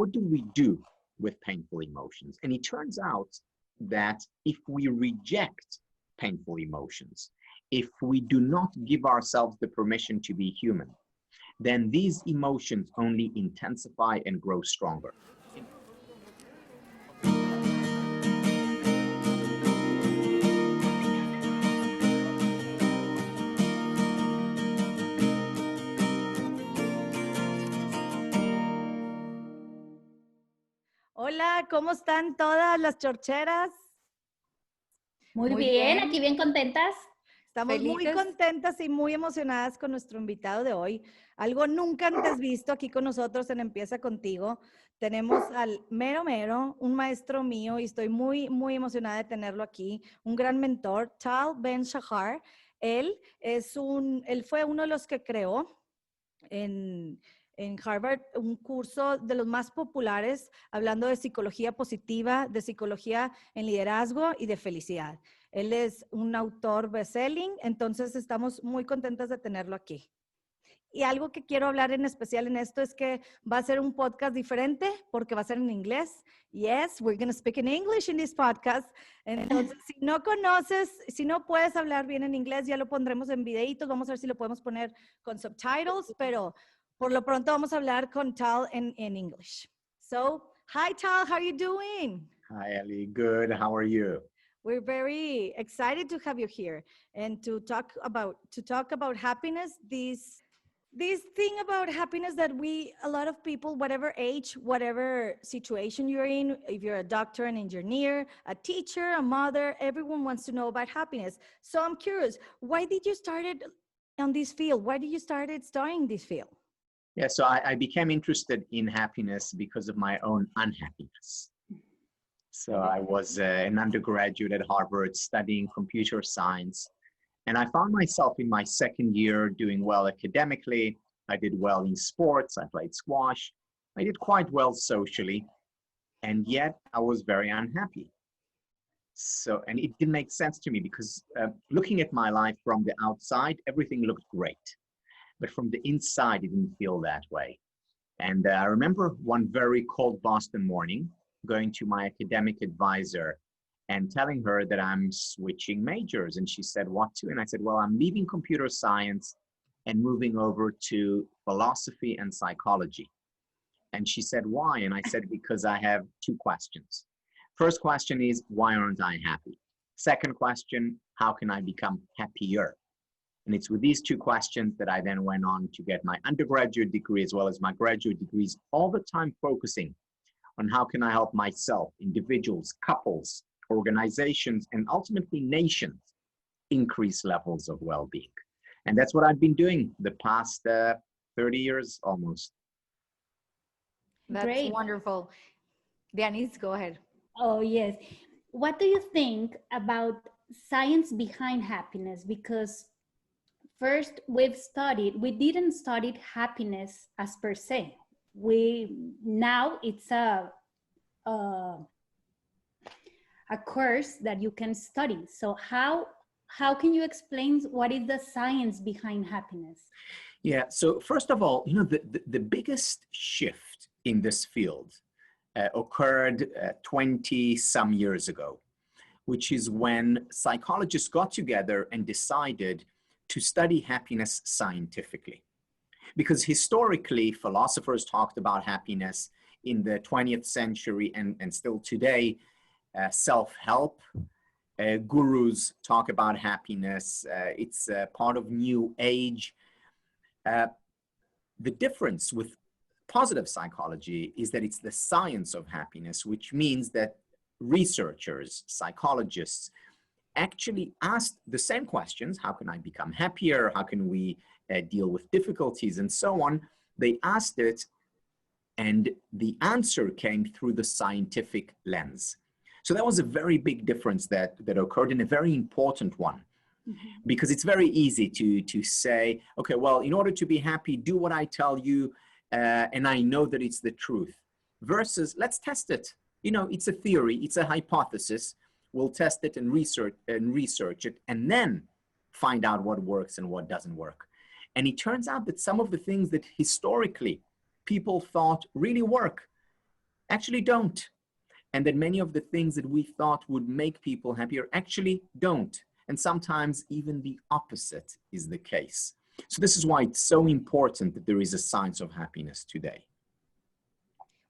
what do we do with painful emotions? And it turns out that if we reject painful emotions, if we do not give ourselves the permission to be human, then these emotions only intensify and grow stronger. Hola, ¿cómo están todas las chorcheras? Muy bien, aquí bien contentas. Estamos felices. Muy contentas y muy emocionadas con nuestro invitado de hoy. Algo nunca antes visto aquí con nosotros en Empieza Contigo. Tenemos al mero, un maestro mío, y estoy muy emocionada de tenerlo aquí. Un gran mentor, Tal Ben-Shahar. Él fue uno de los que creó en Harvard un curso de los más populares hablando de psicología positiva, de psicología en liderazgo y de felicidad. Él es un autor bestselling, entonces estamos muy contentas de tenerlo aquí. Y algo que quiero hablar en especial en esto es que va a ser un podcast diferente porque va a ser en inglés. Yes, we're going to speak in English in this podcast. Entonces, si no conoces, si no puedes hablar bien en inglés, ya lo pondremos en videitos. Vamos a ver si lo podemos poner con subtitles, pero por lo pronto vamos a hablar con Tal in English. So, hi Tal, how are you doing? Hi, Ellie. Good. How are you? We're very excited to have you here and to talk about happiness. This thing about happiness that a lot of people, whatever age, whatever situation you're in, if you're a doctor, an engineer, a teacher, a mother, everyone wants to know about happiness. So I'm curious, why did you start on this field? Why did you start studying this field? Yeah, so I became interested in happiness because of my own unhappiness. So I was an undergraduate at Harvard studying computer science. And I found myself in my second year doing well academically. I did well in sports. I played squash. I did quite well socially. And yet I was very unhappy. And it didn't make sense to me because looking at my life from the outside, everything looked great. But from the inside, it didn't feel that way. And I remember one very cold Boston morning, going to my academic advisor and telling her that I'm switching majors. And she said, what to? And I said, well, I'm leaving computer science and moving over to philosophy and psychology. And she said, why? And I said, because I have two questions. First question is, why aren't I happy? Second question, how can I become happier? And it's with these two questions that I then went on to get my undergraduate degree as well as my graduate degrees, all the time focusing on how can I help myself, individuals, couples, organizations, and ultimately nations increase levels of well-being. And that's what I've been doing the past 30 years almost. That's great. Wonderful. Dianis, go ahead. Oh, yes. What do you think about science behind happiness? Because first we didn't study happiness as per se. Now it's a course that you can study. So how can you explain what is the science behind happiness? Yeah, so first of all, the biggest shift in this field occurred 20 some years ago, which is when psychologists got together and decided to study happiness scientifically. Because historically, philosophers talked about happiness in the 20th century and still today. Self-help, gurus talk about happiness. It's part of new age. The difference with positive psychology is that it's the science of happiness, which means that researchers, psychologists, actually asked the same questions. How can I become happier? How can we deal with difficulties and so on? They asked it, and the answer came through the scientific lens. So that was a very big difference that occurred, and a very important one. Mm-hmm. Because it's very easy to say, okay, well, in order to be happy, do what I tell you, and I know that it's the truth. Versus, let's test it. It's a theory, it's a hypothesis. We'll test it and research it, and then find out what works and what doesn't work. And it turns out that some of the things that historically people thought really work actually don't. And that many of the things that we thought would make people happier actually don't. And sometimes even the opposite is the case. So this is why it's so important that there is a science of happiness today.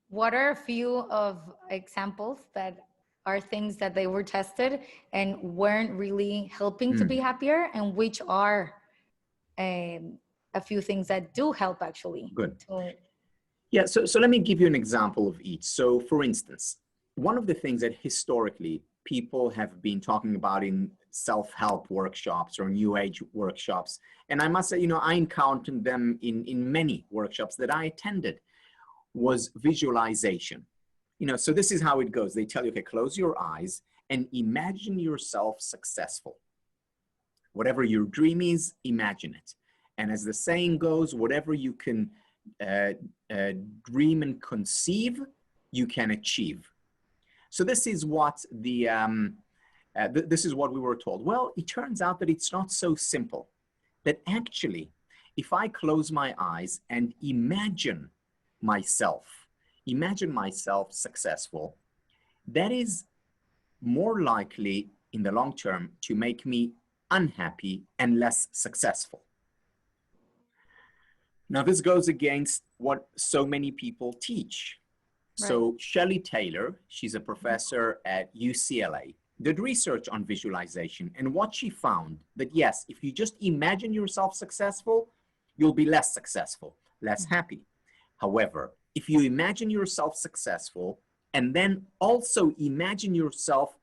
What are a few of examples that are things that they were tested and weren't really helping to be happier, and which are a few things that do help actually? Good. Yeah, so let me give you an example of each. So for instance, one of the things that historically people have been talking about in self-help workshops or new age workshops, and I must say, I encountered them in many workshops that I attended, was visualization. So this is how it goes. They tell you, okay, close your eyes and imagine yourself successful. Whatever your dream is, imagine it. And as the saying goes, whatever you can dream and conceive, you can achieve. So this is what this is what we were told. Well, it turns out that it's not so simple. That actually, if I close my eyes and imagine myself successful, that is more likely in the long term to make me unhappy and less successful. Now, this goes against what so many people teach. Right. So Shelley Taylor, she's a professor at UCLA, did research on visualization. And what she found that, yes, if you just imagine yourself successful, you'll be less successful, less happy. However, if you imagine yourself successful and then also imagine yourself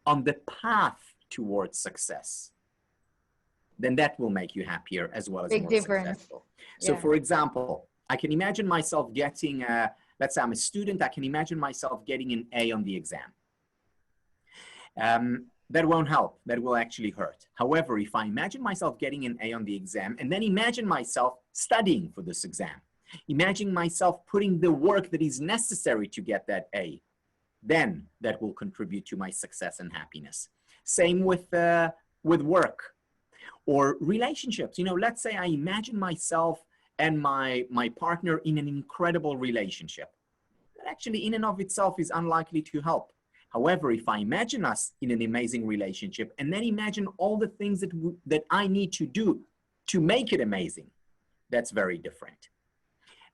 on the path towards success, then that will make you happier as well as more successful. So for example, I can imagine myself getting, let's say I'm a student, I can imagine myself getting an A on the exam. That won't help, that will actually hurt. However, if I imagine myself getting an A on the exam and then imagine myself studying for this exam, imagine myself putting the work that is necessary to get that A, then that will contribute to my success and happiness. Same with work or relationships. Let's say I imagine myself and my partner in an incredible relationship. That actually in and of itself is unlikely to help. However, if I imagine us in an amazing relationship and then imagine all the things that I need to do to make it amazing, that's very different.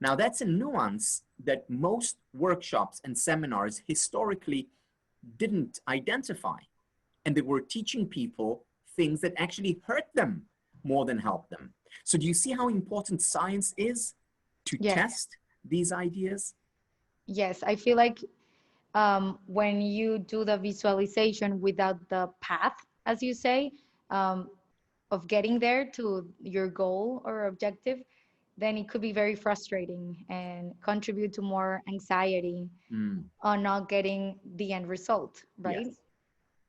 Now, that's a nuance that most workshops and seminars historically didn't identify. And they were teaching people things that actually hurt them more than help them. So do you see how important science is to test these ideas? Yes, I feel like when you do the visualization without the path, as you say, of getting there to your goal or objective, then it could be very frustrating and contribute to more anxiety on not getting the end result, right? Yes.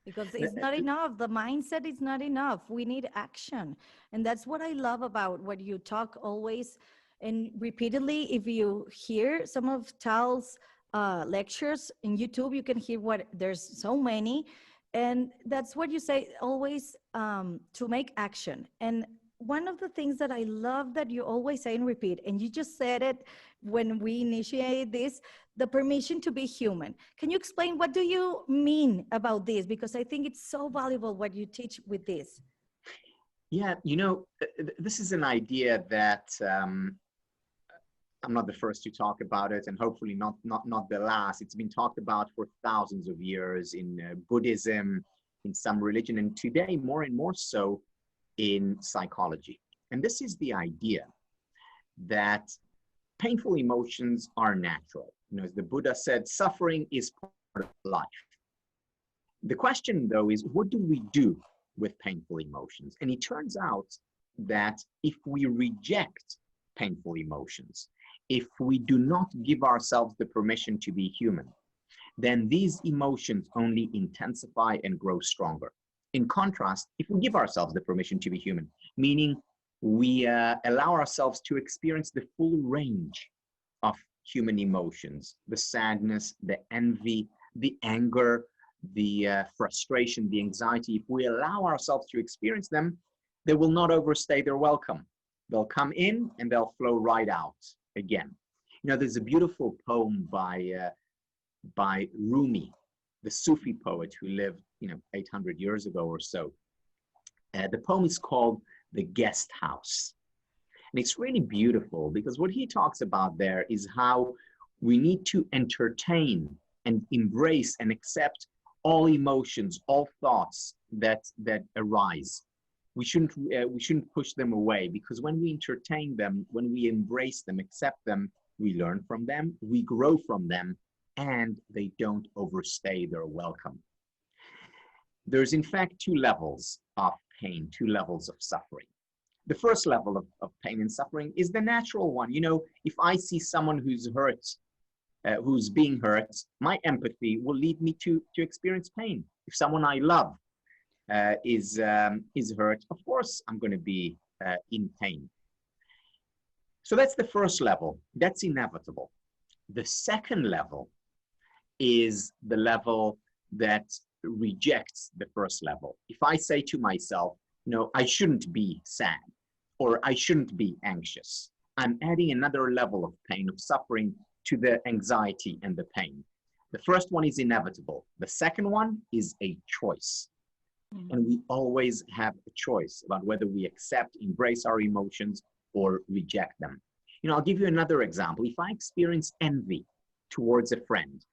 Because it's not enough. The mindset is not enough. We need action. And that's what I love about what you talk always and repeatedly. If you hear some of Tal's lectures in YouTube, you can hear there's so many. And that's what you say always, to make action. And one of the things that I love that you always say and repeat, and you just said it when we initiated this, the permission to be human. Can you explain what do you mean about this? Because I think it's so valuable what you teach with this. Yeah, this is an idea that I'm not the first to talk about it, and hopefully not the last. It's been talked about for thousands of years in Buddhism, in some religion, and today more and more so in psychology. And this is the idea that painful emotions are natural. As the Buddha said, suffering is part of life. The question, though, is what do we do with painful emotions? And it turns out that if we reject painful emotions, if we do not give ourselves the permission to be human, then these emotions only intensify and grow stronger. In contrast, if we give ourselves the permission to be human, meaning we allow ourselves to experience the full range of human emotions, the sadness, the envy, the anger, the frustration, the anxiety, if we allow ourselves to experience them, they will not overstay their welcome. They'll come in and they'll flow right out again. There's a beautiful poem by by Rumi, the Sufi poet who lived, 800 years ago or so. The poem is called The Guest House. And it's really beautiful because what he talks about there is how we need to entertain and embrace and accept all emotions, all thoughts that arise. We shouldn't push them away, because when we entertain them, when we embrace them, accept them, we learn from them, we grow from them, and they don't overstay their welcome. There's in fact two levels of pain, two levels of suffering. The first level of pain and suffering is the natural one. If I see someone who's hurt, who's being hurt, my empathy will lead me to experience pain. If someone I love is hurt, of course I'm going to be in pain. So that's the first level. That's inevitable. The second level is the level that rejects the first level. If I say to myself, I shouldn't be sad, or I shouldn't be anxious, I'm adding another level of pain, of suffering to the anxiety and the pain. The first one is inevitable. The second one is a choice. And we always have a choice about whether we accept, embrace our emotions, or reject them. I'll give you another example. If I experience envy towards a friend,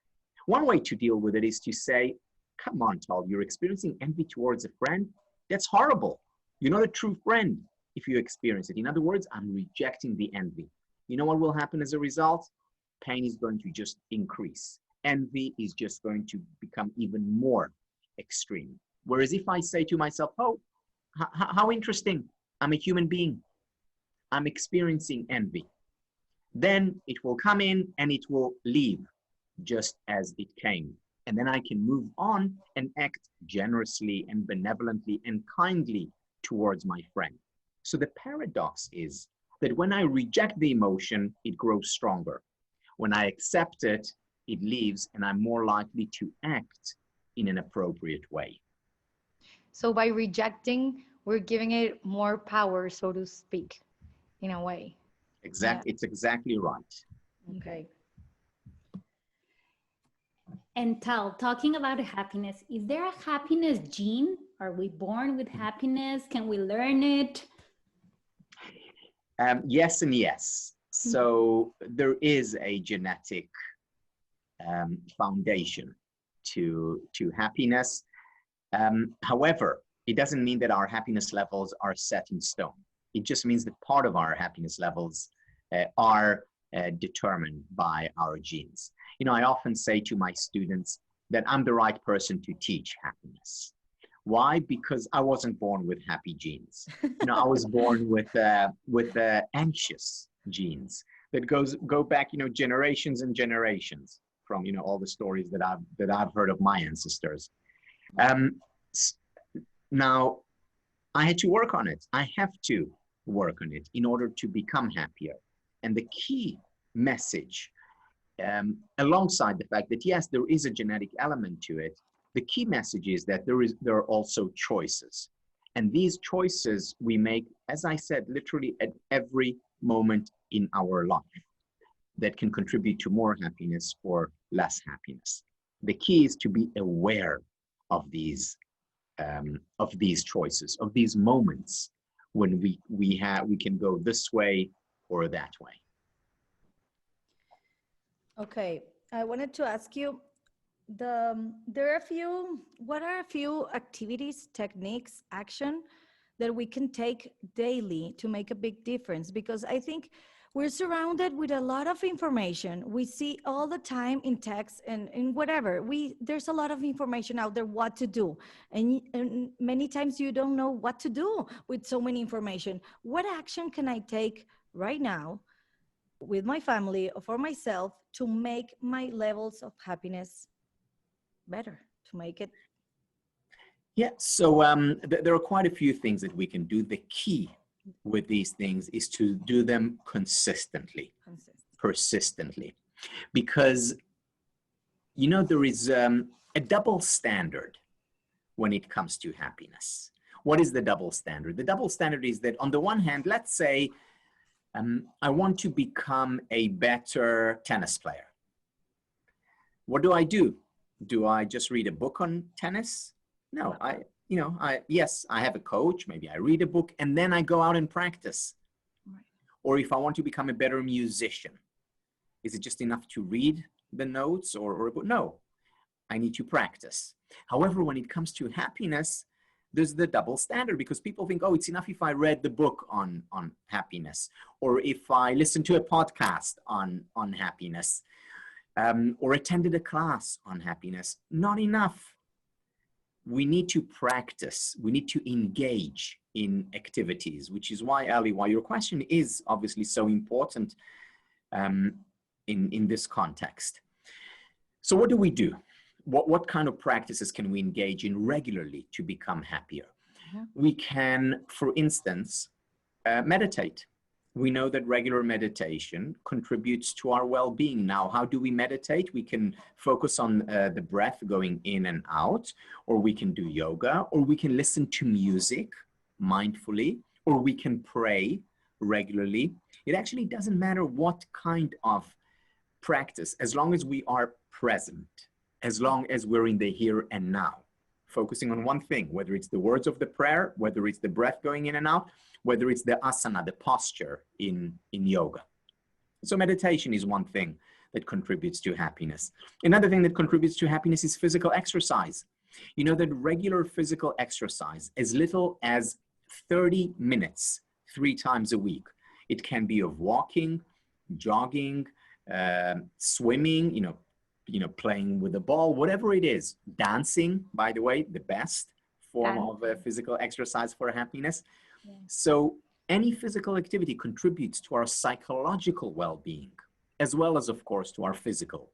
one way to deal with it is to say, come on, Tal, you're experiencing envy towards a friend? That's horrible. You're not a true friend if you experience it. In other words, I'm rejecting the envy. You know what will happen as a result? Pain is going to just increase. Envy is just going to become even more extreme. Whereas if I say to myself, oh, how interesting, I'm a human being, I'm experiencing envy, then it will come in and it will leave just as it came. And then I can move on and act generously and benevolently and kindly towards my friend. So the paradox is that when I reject the emotion, it grows stronger. When I accept it, it leaves, and I'm more likely to act in an appropriate way. So by rejecting, we're giving it more power, so to speak, in a way. Exactly. Yeah. It's exactly right. Okay. And Tal, talking about happiness, is there a happiness gene? Are we born with happiness? Can we learn it? Yes and yes. So there is a genetic foundation to happiness. However, it doesn't mean that our happiness levels are set in stone. It just means that part of our happiness levels are determined by our genes. I often say to my students that I'm the right person to teach happiness. Why? Because I wasn't born with happy genes. I was born with anxious genes that go back, generations and generations from, all the stories that I've heard of my ancestors. Now, I had to work on it. I have to work on it in order to become happier. And the key message, alongside the fact that, yes, there is a genetic element to it, the key message is that there are also choices. And these choices we make, as I said, literally at every moment in our life that can contribute to more happiness or less happiness. The key is to be aware of these choices, of these moments when we can go this way or that way. Okay, I wanted to ask you, what are a few activities, techniques, action that we can take daily to make a big difference? Because I think we're surrounded with a lot of information. We see all the time in text and in whatever. There's a lot of information out there what to do. And many times you don't know what to do with so many information. What action can I take right now with my family or for myself to make my levels of happiness better, to make it? Yeah, so there are quite a few things that we can do. The key with these things is to do them consistently, persistently, because there is a double standard when it comes to happiness. What is the double standard? The double standard is that on the one hand, let's say I want to become a better tennis player. What do? Do I just read a book on tennis? No, yes, I have a coach. Maybe I read a book and then I go out and practice. Right. Or if I want to become a better musician, is it just enough to read the notes or no, I need to practice. However, when it comes to happiness, there's the double standard, because people think, oh, it's enough if I read the book on happiness, or if I listen to a podcast on happiness, or attended a class on happiness. Not enough. We need to practice. We need to engage in activities, which is why, Ali, why your question is obviously so important in this context. So what do we do? What kind of practices can we engage in regularly to become happier? We can, for instance, meditate. We know that regular meditation contributes to our well-being. Now, how do we meditate? We can focus on the breath going in and out, or we can do yoga, or we can listen to music mindfully, or we can pray regularly. It actually doesn't matter what kind of practice, as long as we are present, as long as we're in the here and now, focusing on one thing, whether it's the words of the prayer, whether it's the breath going in and out, whether it's the asana, the posture in yoga. So meditation is one thing that contributes to happiness. Another thing that contributes to happiness is physical exercise. You know that regular physical exercise, as little as 30 minutes, 3 times a week. It can be of walking, jogging, swimming, playing with the ball, whatever it is. Dancing, by the way, the best form of physical exercise for happiness. Yeah. So any physical activity contributes to our psychological well-being, as well as, of course, to our physical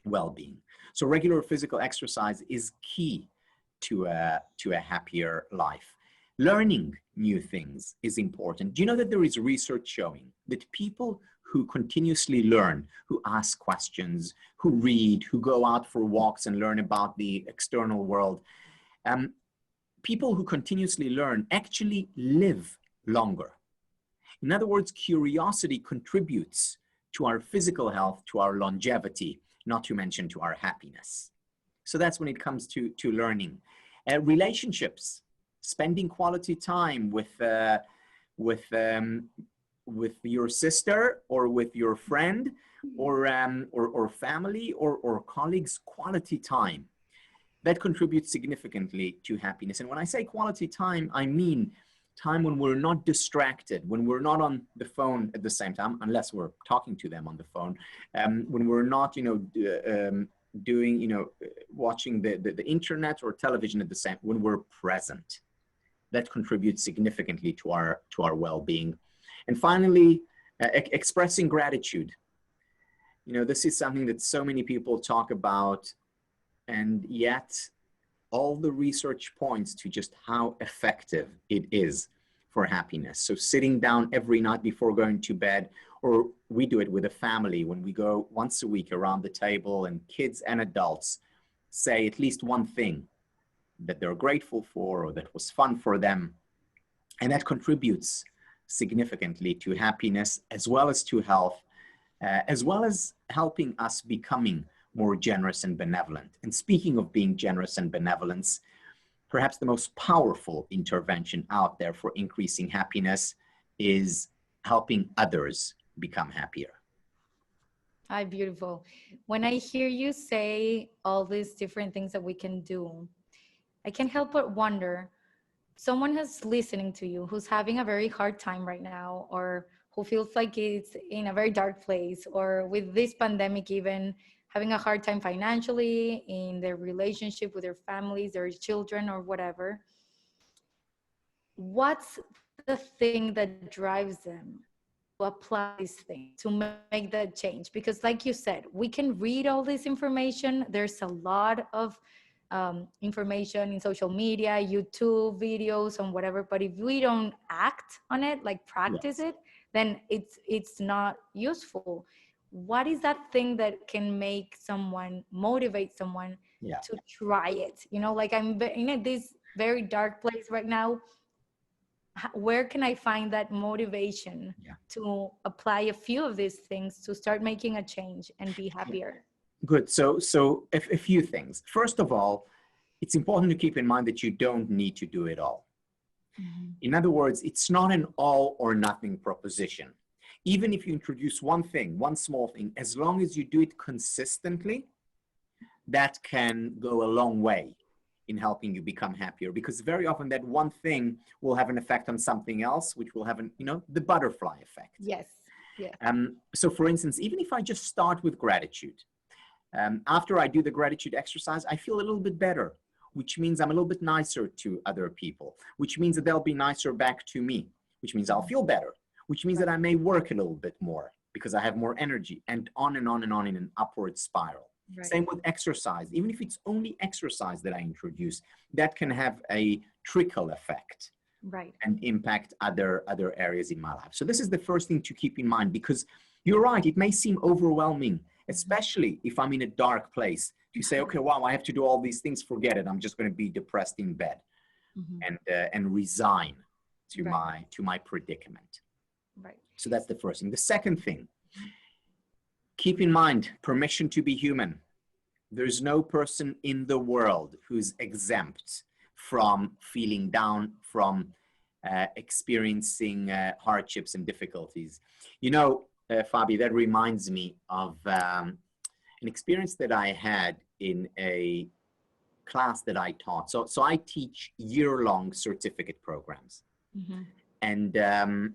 well-being. So regular physical exercise is key to a happier life. Learning new things is important. Do you know that there is research showing that people who continuously learn, who ask questions, who read, who go out for walks and learn about the external world, people who continuously learn actually live longer. In other words, curiosity contributes to our physical health, to our longevity, not to mention to our happiness. So that's when it comes to learning. Relationships, spending quality time with your sister or with your friend or family or colleagues, quality time. That contributes significantly to happiness. And when I say quality time, I mean time when we're not distracted, when we're not on the phone at the same time, unless we're talking to them on the phone, when we're not, watching the internet or television at the same, when we're present. That contributes significantly to our well-being. And finally, expressing gratitude. This is something that so many people talk about, and yet all the research points to just how effective it is for happiness. So sitting down every night before going to bed, or we do it with a family when we go once a week around the table, and kids and adults say at least one thing that they're grateful for or that was fun for them. And that contributes significantly to happiness, as well as to health, as well as helping us becoming more generous and benevolent. And speaking of being generous and benevolence, perhaps the most powerful intervention out there for increasing happiness is helping others become happier. Hi, beautiful. When I hear you say all these different things that we can do, I can't help but wonder, someone who's listening to you, who's having a very hard time right now, or who feels like it's in a very dark place, or with this pandemic even having a hard time financially, in their relationship with their families, their children, or whatever, what's the thing that drives them to apply these things, to make that change? Because like you said, we can read all this information. There's a lot of information in social media, YouTube videos, and whatever, but if we don't act on it, like practice it, then it's not useful. What is that thing that can make someone, motivate someone to try it? Like I'm in this very dark place right now. Where can I find that motivation to apply a few of these things to start making a change and be happier? Good. So a few things. First of all, it's important to keep in mind that you don't need to do it all. In other words, it's not an all or nothing proposition. Even if you introduce one thing, one small thing, as long as you do it consistently, that can go a long way in helping you become happier, because very often that one thing will have an effect on something else, which will have an, the butterfly effect. Yes. Yes. So for instance, even if I just start with gratitude, after I do the gratitude exercise, I feel a little bit better, which means I'm a little bit nicer to other people, which means that they'll be nicer back to me, which means I'll feel better, which means that I may work a little bit more because I have more energy, and on and on and on in an upward spiral. Right. Same with exercise. Even if it's only exercise that I introduce, that can have a trickle effect, right, and impact other areas in my life. So this is the first thing to keep in mind, because you're right, it may seem overwhelming, especially if I'm in a dark place, to say, okay, wow, I have to do all these things, forget it, I'm just going to be depressed in bed, and resign to my predicament. Right. So that's the first thing. The second thing, keep in mind, permission to be human. There's no person in the world who's exempt from feeling down, from experiencing hardships and difficulties. Fabi, that reminds me of an experience that I had in a class that I taught. So I teach year-long certificate programs. And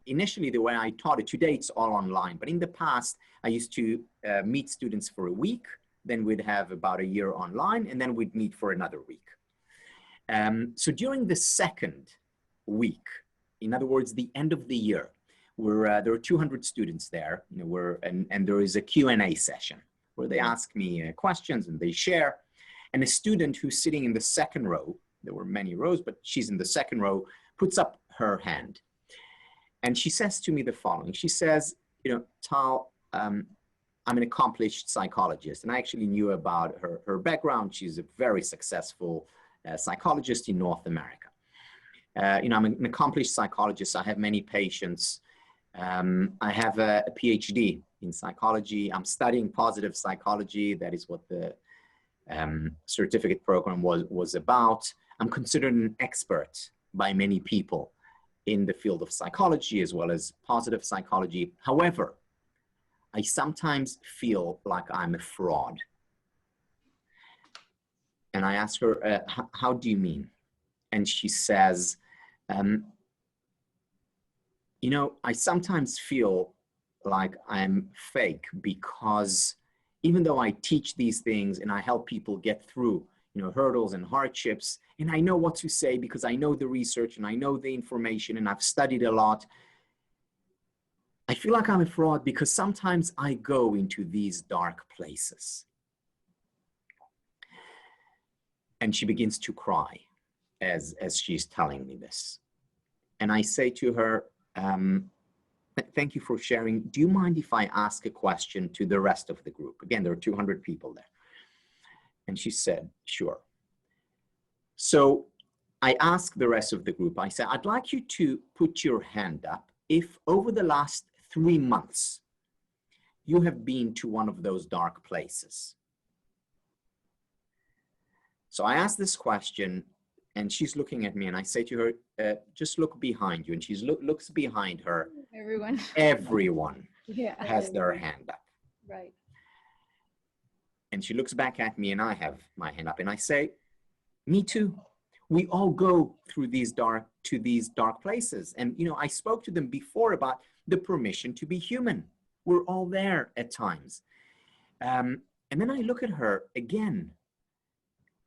initially, the way I taught it, today it's all online, but in the past, I used to meet students for a week, then we'd have about a year online, and then we'd meet for another week. So during the second week, in other words, the end of the year, there are 200 students there, and there is a Q&A session where they ask me questions and they share. And a student who's sitting in the second row, there were many rows, but she's in the second row, puts up her hand. And she says to me the following. She says, Tal, I'm an accomplished psychologist. And I actually knew about her background. She's a very successful psychologist in North America. I'm an accomplished psychologist. I have many patients. I have a PhD in psychology. I'm studying positive psychology. That is what the certificate program was about. I'm considered an expert by many people in the field of psychology as well as positive psychology. However, I sometimes feel like I'm a fraud. And I ask her, how do you mean? And she says, I sometimes feel like I'm fake, because even though I teach these things and I help people get through hurdles and hardships, and I know what to say because I know the research and I know the information and I've studied a lot, I feel like I'm a fraud because sometimes I go into these dark places. And she begins to cry as she's telling me this. And I say to her, thank you for sharing. Do you mind if I ask a question to the rest of the group? Again, there are 200 people there. And she said, sure. So I asked the rest of the group, I said, I'd like you to put your hand up if over the last 3 months, you have been to one of those dark places. So I asked this question and she's looking at me and I say to her, just look behind you. And she looks behind her. Everyone has their hand up. Right. And she looks back at me and I have my hand up and I say, me too. We all go through these dark places. And, I spoke to them before about the permission to be human. We're all there at times. And then I look at her again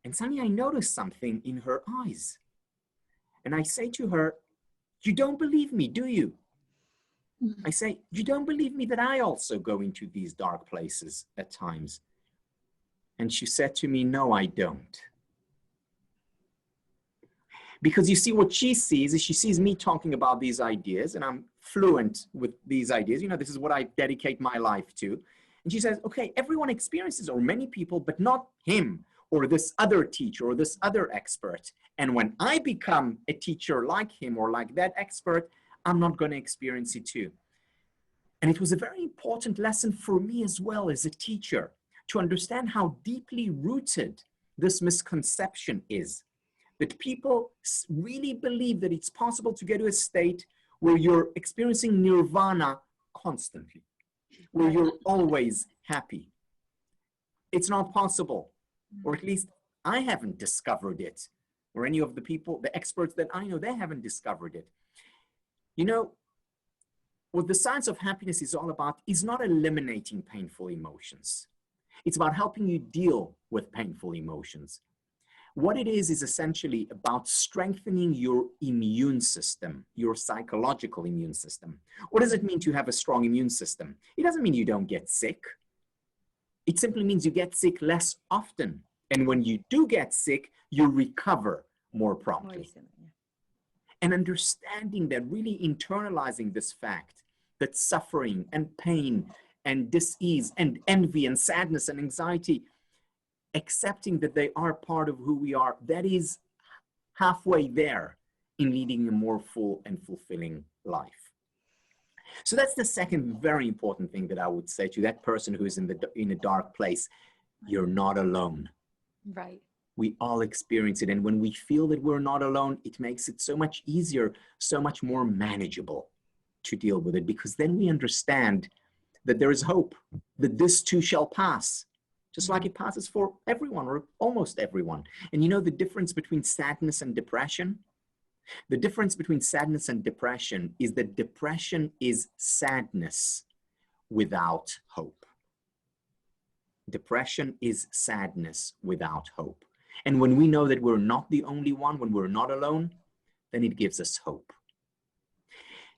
and suddenly I notice something in her eyes. And I say to her, you don't believe me, do you? I say, you don't believe me that I also go into these dark places at times? And she said to me, no, I don't. Because you see, what she sees is she sees me talking about these ideas and I'm fluent with these ideas. This is what I dedicate my life to. And she says, okay, everyone experiences, or many people, but not him or this other teacher or this other expert. And when I become a teacher like him or like that expert, I'm not going to experience it too. And it was a very important lesson for me as well as a teacher to understand how deeply rooted this misconception is. That people really believe that it's possible to get to a state where you're experiencing nirvana constantly, where you're always happy. It's not possible, or at least I haven't discovered it, or any of the people, the experts that I know, they haven't discovered it. You know, what the science of happiness is all about is not eliminating painful emotions. It's about helping you deal with painful emotions. What it is essentially about strengthening your immune system, your psychological immune system. What does it mean to have a strong immune system? It doesn't mean you don't get sick. It simply means you get sick less often. And when you do get sick, you recover more promptly. And understanding that, really internalizing this fact that suffering and pain and dis-ease and envy and sadness and anxiety, accepting that they are part of who we are, that is halfway there in leading a more full and fulfilling life. So that's the second very important thing that I would say to that person who is in a dark place. You're not alone. Right. We all experience it. And when we feel that we're not alone, it makes it so much easier, so much more manageable to deal with it, because then we understand that there is hope, that this too shall pass. Just like it passes for everyone, or almost everyone. And you know the difference between sadness and depression? The difference between sadness and depression is that depression is sadness without hope. Depression is sadness without hope. And when we know that we're not the only one, when we're not alone, then it gives us hope.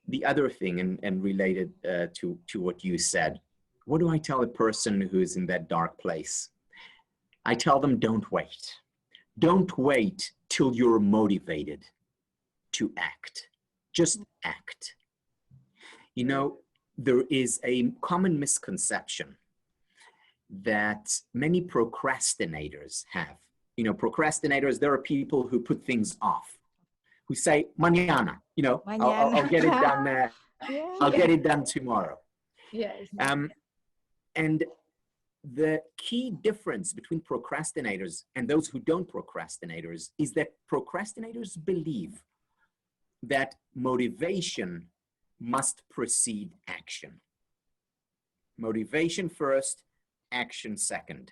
The other thing, and related to what you said, what do I tell a person who's in that dark place? I tell them, don't wait. Don't wait till you're motivated to act. Just act. You know, there is a common misconception that many procrastinators have. You know, procrastinators, there are people who put things off, who say, mañana, you know, I'll get it done. I'll get it done tomorrow. Yes. And the key difference between procrastinators and those who don't procrastinators is that procrastinators believe that motivation must precede action. Motivation first, action second.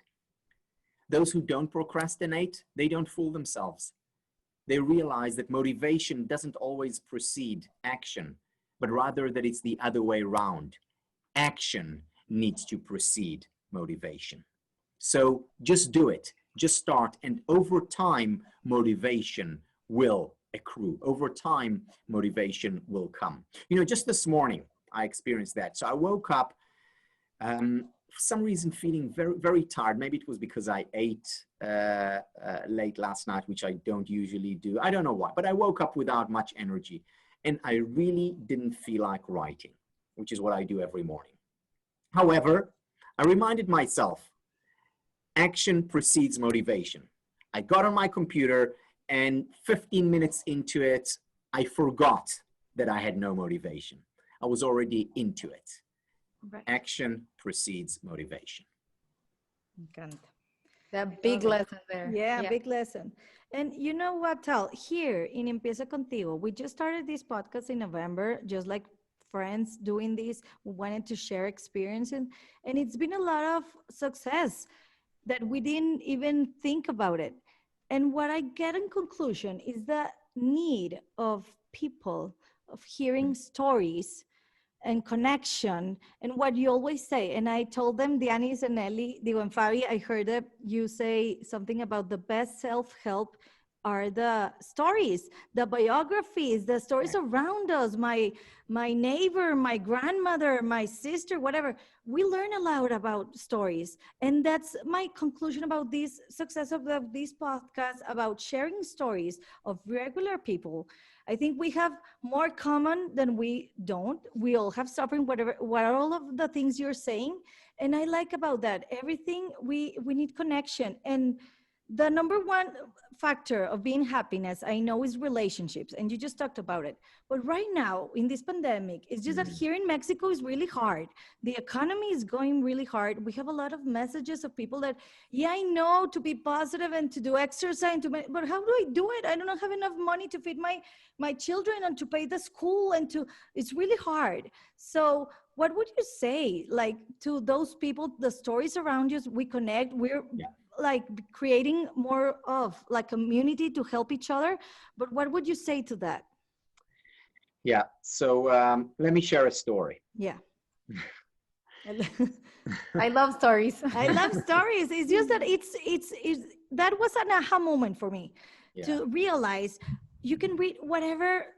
Those who don't procrastinate, they don't fool themselves. They realize that motivation doesn't always precede action, but rather that it's the other way around. Action needs to precede motivation. So just do it, just start, and over time, motivation will accrue. Over time, motivation will come. You know, just this morning, I experienced that. So I woke up, for some reason, feeling very, very tired. Maybe it was because I ate late last night, which I don't usually do. I don't know why, but I woke up without much energy, and I really didn't feel like writing, which is what I do every morning. However, I reminded myself, action precedes motivation. I got on my computer, and 15 minutes into it, I forgot that I had no motivation. I was already into it. Right. Action precedes motivation. That big lesson there. Yeah, big lesson. And you know what, Tal? Here in Empieza Contigo, we just started this podcast in November, just like friends doing this. We wanted to share experiences, and it's been a lot of success that we didn't even think about it. And what I get in conclusion is the need of people, of hearing stories and connection, and what you always say. And I told them, Dianis and Ellie, and Fabi, I heard that you say something about the best self-help are the stories, the biographies, the stories around us, my neighbor, my grandmother, my sister, whatever. We learn a lot about stories. And that's my conclusion about this success of this podcast, about sharing stories of regular people. I think we have more common than we don't. We all have suffering, what are all of the things you're saying. And I like about that, everything, we need connection. And the number one factor of being happiness, I know, is relationships, and you just talked about it. But right now in this pandemic, it's just that here in Mexico is really hard. The economy is going really hard. We have a lot of messages of people that, yeah, I know to be positive and to do exercise, but how do I do it? I don't have enough money to feed my children and to pay the school it's really hard. So what would you say, like, to those people, the stories around us, we connect, we're like creating more of like community to help each other, but what would you say to that? Yeah, so let me share a story. Yeah. I love stories. I love stories. It's just that it's that was an aha moment for me to realize you can read whatever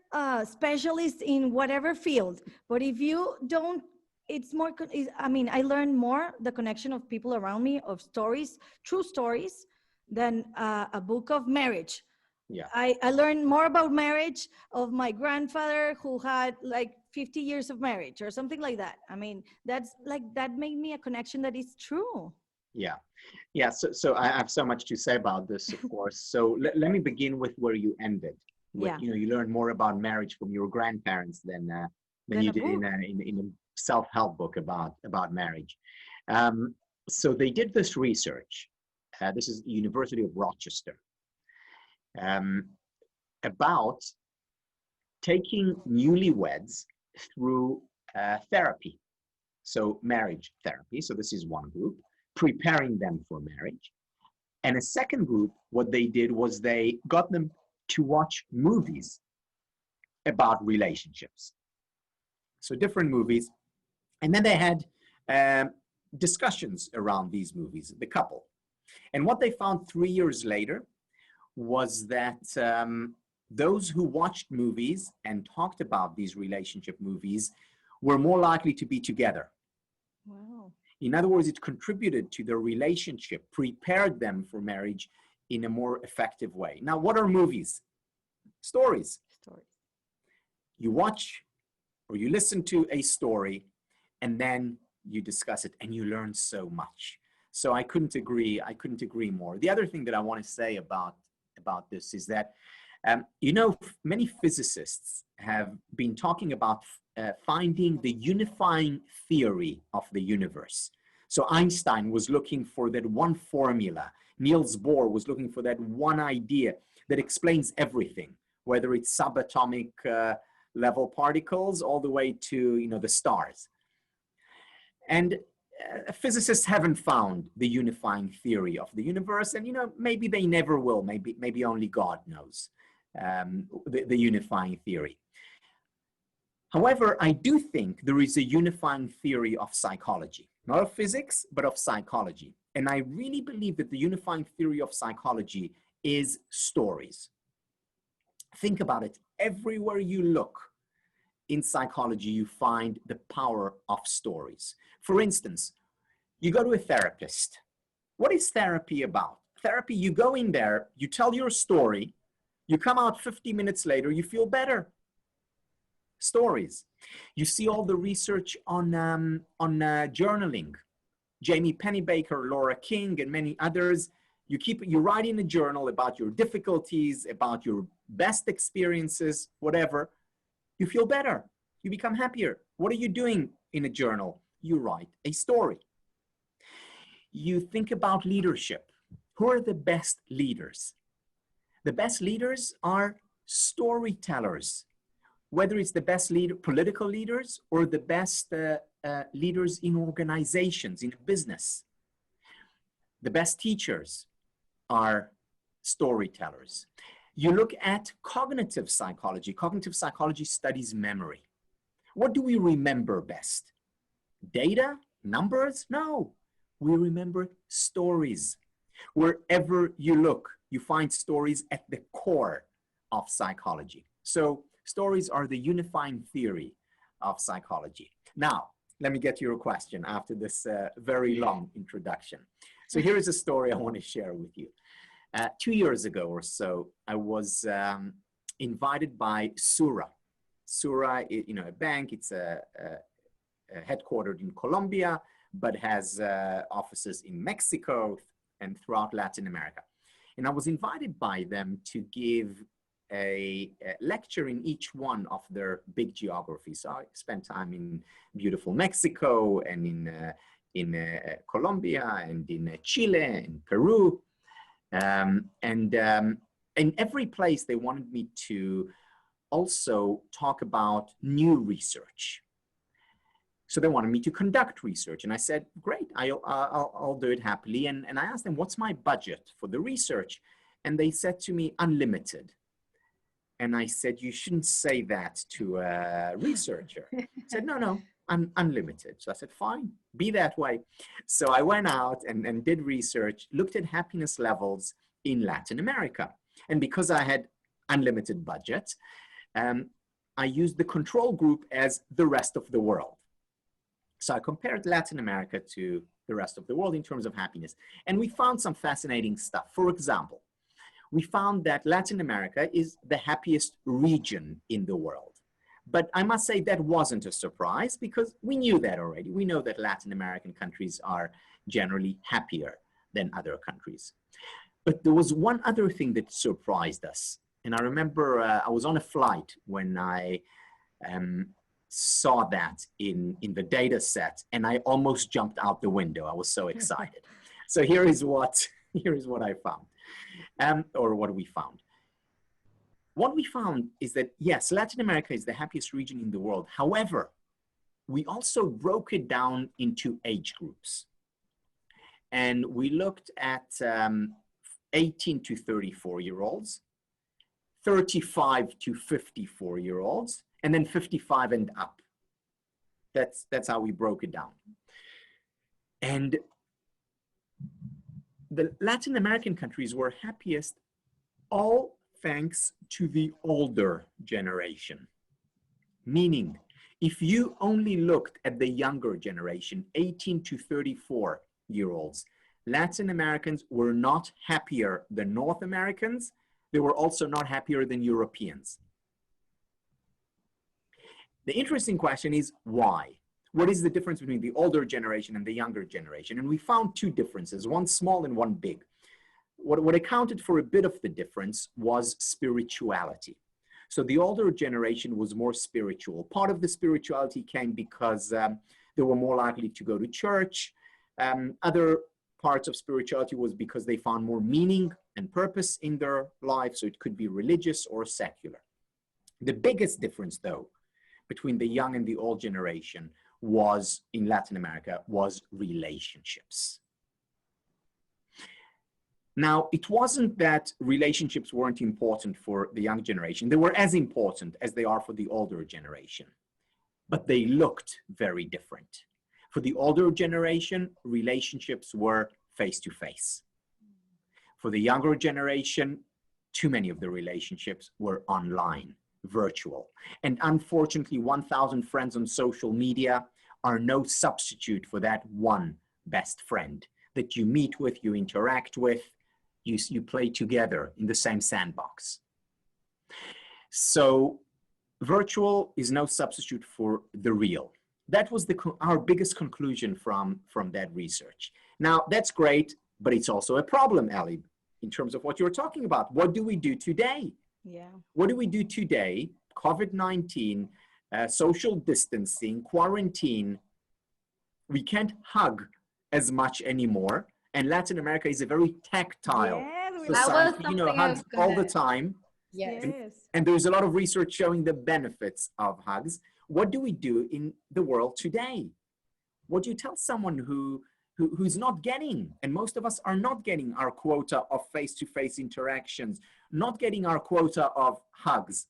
specialist in whatever field, but if you don't, it's more, I mean, I learned more the connection of people around me, of stories, true stories, than a book of marriage. Yeah. I learned more about marriage of my grandfather who had like 50 years of marriage or something like that. I mean, that's like, that made me a connection that is true. Yeah. Yeah. So I have so much to say about this, of course. So let me begin with where you ended. With, you know, you learned more about marriage from your grandparents than you did in a self-help book about marriage. So they did this research. This is University of Rochester. About taking newlyweds through therapy. So marriage therapy. So this is one group, preparing them for marriage. And a second group, what they did was they got them to watch movies about relationships. So different movies. And then they had discussions around these movies, the couple. And what they found 3 years later was that those who watched movies and talked about these relationship movies were more likely to be together. Wow. In other words, it contributed to their relationship, prepared them for marriage in a more effective way. Now, what are movies? Stories. You watch or you listen to a story and then you discuss it and you learn so much. So I couldn't agree more. The other thing that I want to say about this is that, you know, many physicists have been talking about finding the unifying theory of the universe. So Einstein was looking for that one formula. Niels Bohr was looking for that one idea that explains everything, whether it's subatomic level particles all the way to, you know, the stars. And physicists haven't found the unifying theory of the universe, and, you know, maybe they never will. Maybe only God knows the unifying theory. However, I do think there is a unifying theory of psychology, not of physics, but of psychology. And I really believe that the unifying theory of psychology is stories. Think about it. Everywhere you look in psychology, you find the power of stories. For instance, you go to a therapist. What is therapy about? Therapy, you go in there, you tell your story, you come out 50 minutes later, you feel better. Stories. You see all the research on journaling. Jamie Pennybaker, Laura King, and many others. You write in a journal about your difficulties, about your best experiences, whatever. You feel better. You become happier. What are you doing in a journal? You write a story. You think about leadership. Who are the best leaders? The best leaders are storytellers. Whether it's the best political leaders or the best leaders in organizations, in business. The best teachers are storytellers. You look at cognitive psychology. Cognitive psychology studies memory. What do we remember best? Data? Numbers? No. We remember stories. Wherever you look, you find stories at the core of psychology. So stories are the unifying theory of psychology. Now, let me get to your question after this very long introduction. So here is a story I want to share with you. 2 years ago or so, I was invited by Sura. Sura, you know, a bank. It's headquartered in Colombia, but has offices in Mexico and throughout Latin America. And I was invited by them to give a lecture in each one of their big geographies. So I spent time in beautiful Mexico and in Colombia and in Chile and Peru. And in every place they wanted me to also talk about new research. So they wanted me to conduct research. And I said, great, I'll do it happily. And I asked them, what's my budget for the research? And they said to me, unlimited. And I said, you shouldn't say that to a researcher. He said, no, I'm unlimited. So I said, fine, be that way. So I went out and did research, looked at happiness levels in Latin America. And because I had unlimited budget, I used the control group as the rest of the world. So I compared Latin America to the rest of the world in terms of happiness. And we found some fascinating stuff. For example, we found that Latin America is the happiest region in the world. But I must say that wasn't a surprise because we knew that already. We know that Latin American countries are generally happier than other countries. But there was one other thing that surprised us. And I remember I was on a flight when I saw that in the data set, and I almost jumped out the window. I was so excited. So here is what I found, or what we found. What we found is that, yes, Latin America is the happiest region in the world. However, we also broke it down into age groups. And we looked at 18 to 34-year-olds, 35 to 54-year-olds, and then 55 and up. That's how we broke it down. And the Latin American countries were happiest, all thanks to the older generation. Meaning, if you only looked at the younger generation, 18 to 34-year-olds, Latin Americans were not happier than North Americans. They were also not happier than Europeans. The interesting question is why? What is the difference between the older generation and the younger generation? And we found two differences, one small and one big. What accounted for a bit of the difference was spirituality. So the older generation was more spiritual. Part of the spirituality came because they were more likely to go to church. Other parts of spirituality was because they found more meaning and purpose in their life. So it could be religious or secular. The biggest difference, though, between the young and the old generation was, in Latin America, was relationships. Now, it wasn't that relationships weren't important for the young generation. They were as important as they are for the older generation, but they looked very different. For the older generation, relationships were face-to-face. For the younger generation, too many of the relationships were online, virtual. And unfortunately, 1,000 friends on social media are no substitute for that one best friend that you meet with, you interact with, you play together in the same sandbox. So virtual is no substitute for the real. That was our biggest conclusion from that research. Now, that's great, but it's also a problem, Ali, in terms of what you're talking about. What do we do today? Yeah. What do we do today? COVID-19, social distancing, quarantine. We can't hug as much anymore. And Latin America is a very tactile society, you know, hugs all the time. Yes. And there's a lot of research showing the benefits of hugs. What do we do in the world today? What do you tell someone who's not getting, and most of us are not getting our quota of face-to-face interactions, not getting our quota of hugs?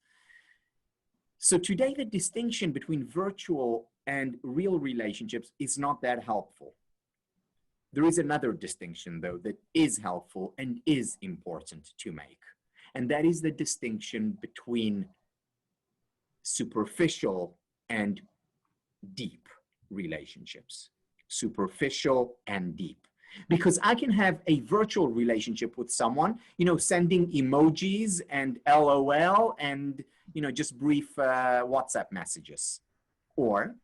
So today, the distinction between virtual and real relationships is not that helpful. There is another distinction, though, that is helpful and is important to make. And that is the distinction between superficial and deep relationships. Superficial and deep. Because I can have a virtual relationship with someone, you know, sending emojis and LOL and, you know, just brief WhatsApp messages. Or,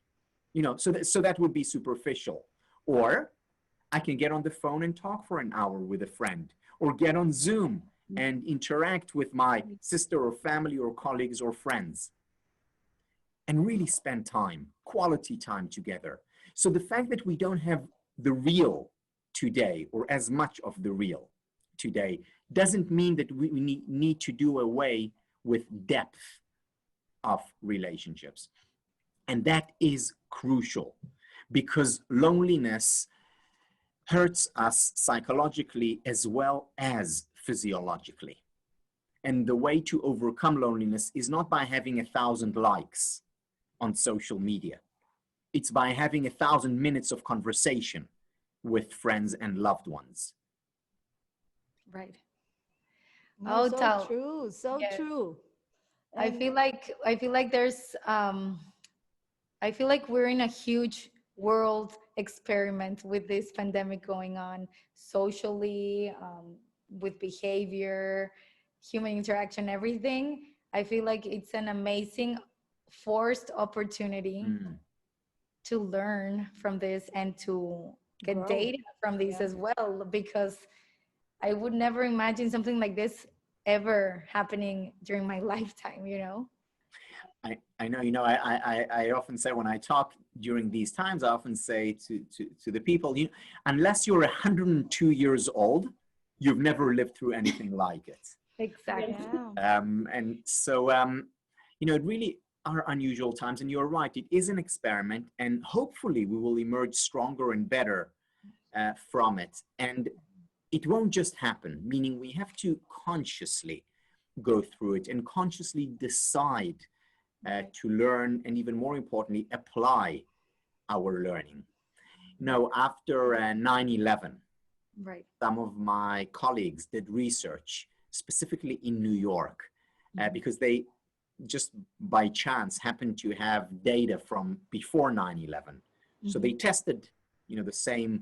you know, so that would be superficial. Or I can get on the phone and talk for an hour with a friend, or get on Zoom and interact with my sister or family or colleagues or friends, and really spend time, quality time together. So the fact that we don't have the real today, or as much of the real today, doesn't mean that we need to do away with depth of relationships. And that is crucial, because loneliness hurts us psychologically as well as physiologically. And the way to overcome loneliness is not by having 1,000 likes on social media. It's by having 1,000 minutes of conversation with friends and loved ones. Right. No, Oh, so Tal. true, so Yes. true. I feel like there's I feel like we're in a huge world experiment with this pandemic going on socially, with behavior, human interaction, everything. I feel like it's an amazing forced opportunity to learn from this and to get Grow. data from this Yeah. as well, because I would never imagine something like this ever happening during my lifetime, you know? I know, you know, I often say when I talk during these times, I often say to the people, you know, unless you're 102 years old, you've never lived through anything like it. Exactly. Yeah. And so, you know, it really are unusual times, and you're right, it is an experiment, and hopefully we will emerge stronger and better from it. And it won't just happen, meaning we have to consciously go through it and consciously decide to learn, and even more importantly, apply our learning. You know, after 9/11, Right. some of my colleagues did research specifically in New York because they just by chance happened to have data from before 9/11. So they tested, you know, the same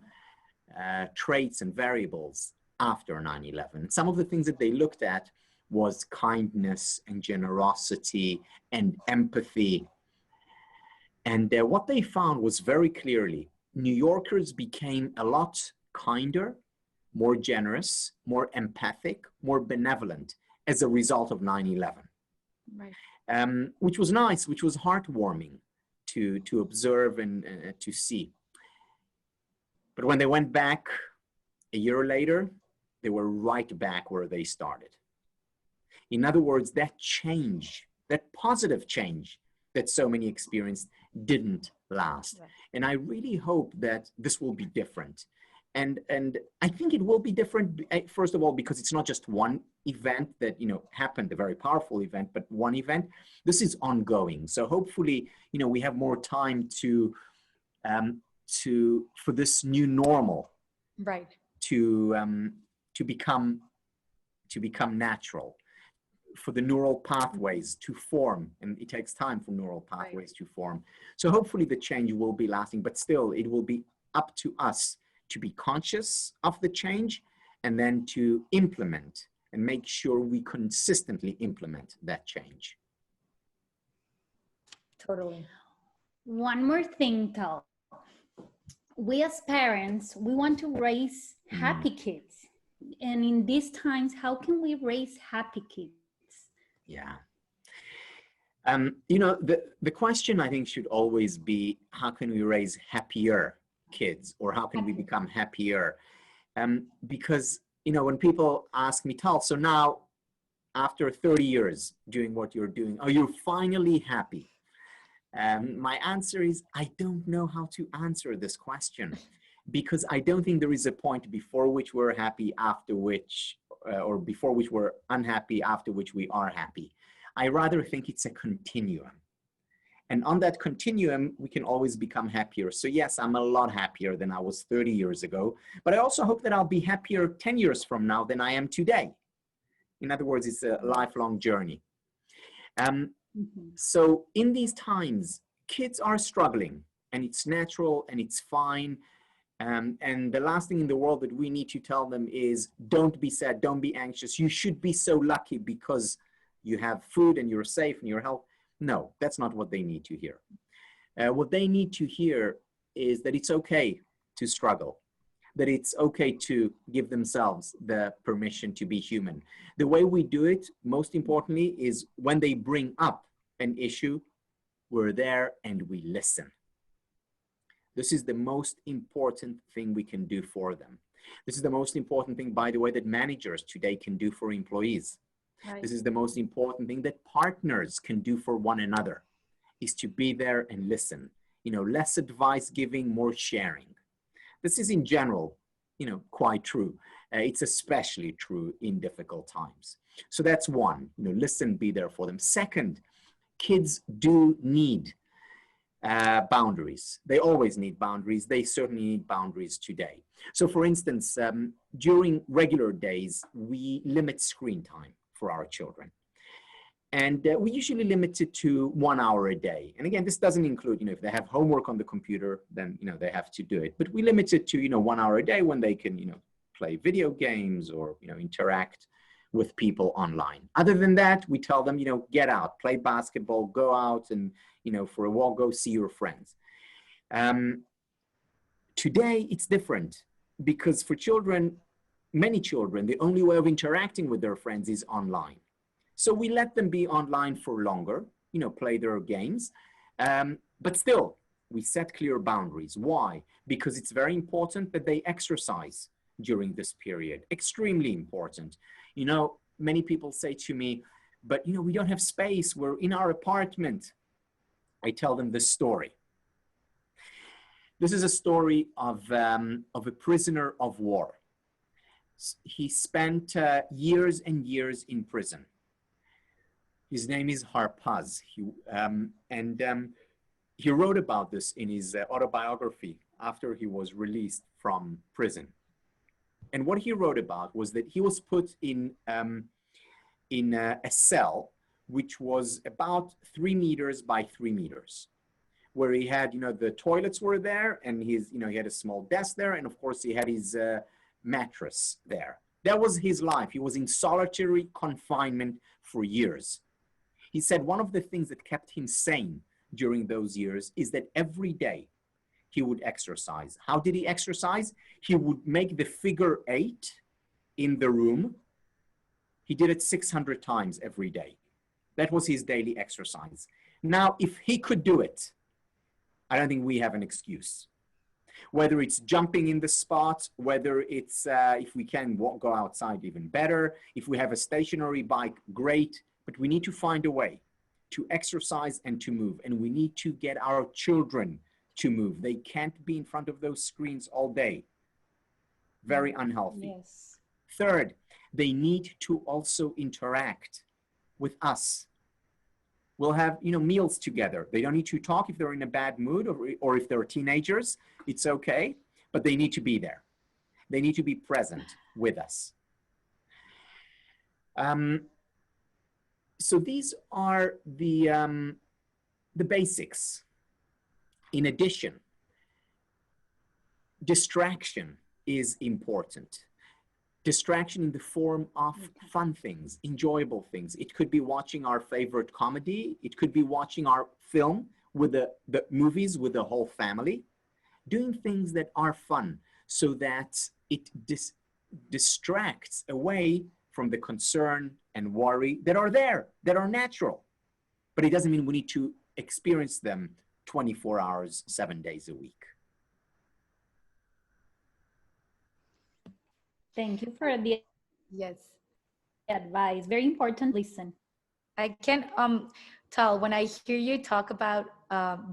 traits and variables after 9/11. Some of the things that they looked at was kindness and generosity and empathy. And what they found was very clearly, New Yorkers became a lot kinder, more generous, more empathic, more benevolent as a result of 9/11. Right. Which was nice, which was heartwarming to observe and to see. But when they went back a year later, they were right back where they started. In other words, that change, that positive change that so many experienced didn't last. Right. And I really hope that this will be different. And I think it will be different, first of all, because it's not just one event that, you know, happened, a very powerful event, but one event. This is ongoing. So hopefully, you know, we have more time for this new normal Right. to become natural, for the neural pathways to form, and it takes time for neural pathways to form. So hopefully the change will be lasting, but still it will be up to us to be conscious of the change and then to implement and make sure we consistently implement that change. Totally. One more thing, Tal. We as parents, we want to raise happy kids. And in these times, how can we raise happy kids? Yeah. You know, the question I think should always be, how can we raise happier kids, or how can we become happier? Because, you know, when people ask me, Tal, so now after 30 years doing what you're doing, are you finally happy? My answer is, I don't know how to answer this question, because I don't think there is a point before which we're happy, after which, or before which we're unhappy, after which we are happy. I rather think it's a continuum. And on that continuum, we can always become happier. So yes, I'm a lot happier than I was 30 years ago, but I also hope that I'll be happier 10 years from now than I am today. In other words, it's a lifelong journey. So in these times, kids are struggling, and it's natural and it's fine. And the last thing in the world that we need to tell them is, don't be sad, don't be anxious. You should be so lucky because you have food and you're safe and you're healthy. No, that's not what they need to hear. What they need to hear is that it's okay to struggle, that it's okay to give themselves the permission to be human. The way we do it, most importantly, is when they bring up an issue, we're there and we listen. This is the most important thing we can do for them. This is the most important thing, by the way, that managers today can do for employees. Right. This is the most important thing that partners can do for one another, is to be there and listen. You know, less advice giving, more sharing. This is in general, you know, quite true. It's especially true in difficult times. So that's one, you know, listen, be there for them. Second, kids do need boundaries. They always need boundaries. They certainly need boundaries today. So for instance, during regular days, we limit screen time for our children. And we usually limit it to 1 hour a day. And again, this doesn't include, you know, if they have homework on the computer, then, you know, they have to do it. But we limit it to, you know, 1 hour a day when they can, you know, play video games or, you know, interact with people online. Other than that, we tell them, you know, get out, play basketball, go out and, you know, for a walk, go see your friends. Today, it's different because for children, many children, the only way of interacting with their friends is online. So we let them be online for longer, you know, play their games. But still, we set clear boundaries. Why? Because it's very important that they exercise during this period. Extremely important. You know, many people say to me, but, you know, we don't have space. We're in our apartment. I tell them this story. This is a story of a prisoner of war. He spent years and years in prison. His name is Harpaz. He wrote about this in his autobiography after he was released from prison. And what he wrote about was that he was put in a cell which was about 3 meters by 3 meters, where he had, you know, the toilets were there, and his, you know, he had a small desk there, and of course he had his mattress there. That was his life. He was in solitary confinement for years. He said one of the things that kept him sane during those years is that every day he would exercise. How did he exercise? He would make the figure 8 in the room. He did it 600 times every day. That was his daily exercise. Now, if he could do it, I don't think we have an excuse. Whether it's jumping in the spot, whether it's, if we can go outside, even better. If we have a stationary bike, great. But we need to find a way to exercise and to move. And we need to get our children to move. They can't be in front of those screens all day. Very unhealthy. Yes. Third, they need to also interact with us. We'll have, you know, meals together. They don't need to talk if they're in a bad mood or if they're teenagers. It's okay, but they need to be there. They need to be present with us. So these are the basics. In addition, distraction is important. Distraction in the form of fun things, enjoyable things. It could be watching our favorite comedy. It could be watching our film with the movies with the whole family. Doing things that are fun so that it distracts away from the concern and worry that are there, that are natural. But it doesn't mean we need to experience them 24 hours, 7 days a week. Thank you for the Yes. advice. Very important. Listen. I can tell when I hear you talk about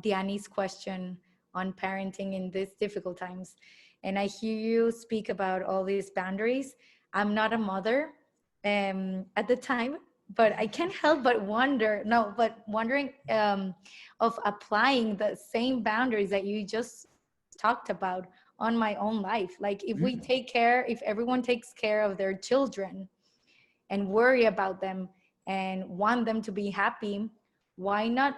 Diani's question on parenting in these difficult times, and I hear you speak about all these boundaries. I'm not a mother at the time, but I can't help but wondering of applying the same boundaries that you just talked about on my own life. Like if everyone takes care of their children and worry about them and want them to be happy, why not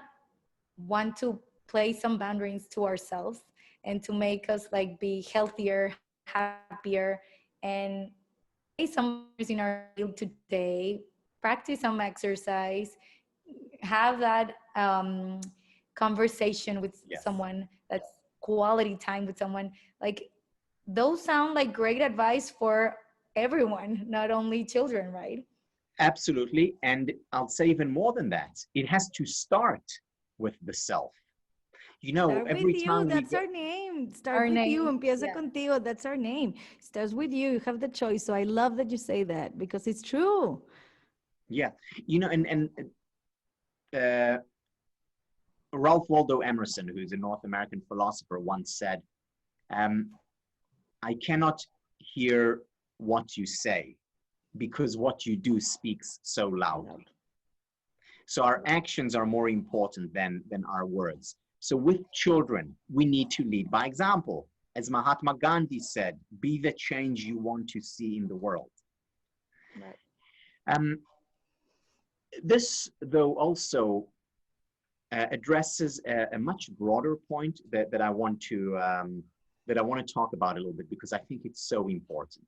want to place some boundaries to ourselves and to make us like be healthier, happier, and place some boundaries in our field today, practice some exercise, have that conversation with Yes. someone, that's quality time with someone. Like those sound like great advice for everyone, not only children, right? Absolutely. And I'll say even more than that. It has to start with the self. You know, Start every with you. time we That's go, our name. Start Our with you. name, Empieza yeah. contigo. That's our name. Starts with you. You have the choice. So I love that you say that because it's true. yeah, you know, and uh, Ralph Waldo Emerson, who's a North American philosopher, once said, um, I cannot hear what you say because what you do speaks so loudly. So our actions are more important than our words. So with children, we need to lead by example. As Mahatma Gandhi said, be the change you want to see in the world. Right. This, though, also addresses a much broader point that I want to talk about a little bit because I think it's so important.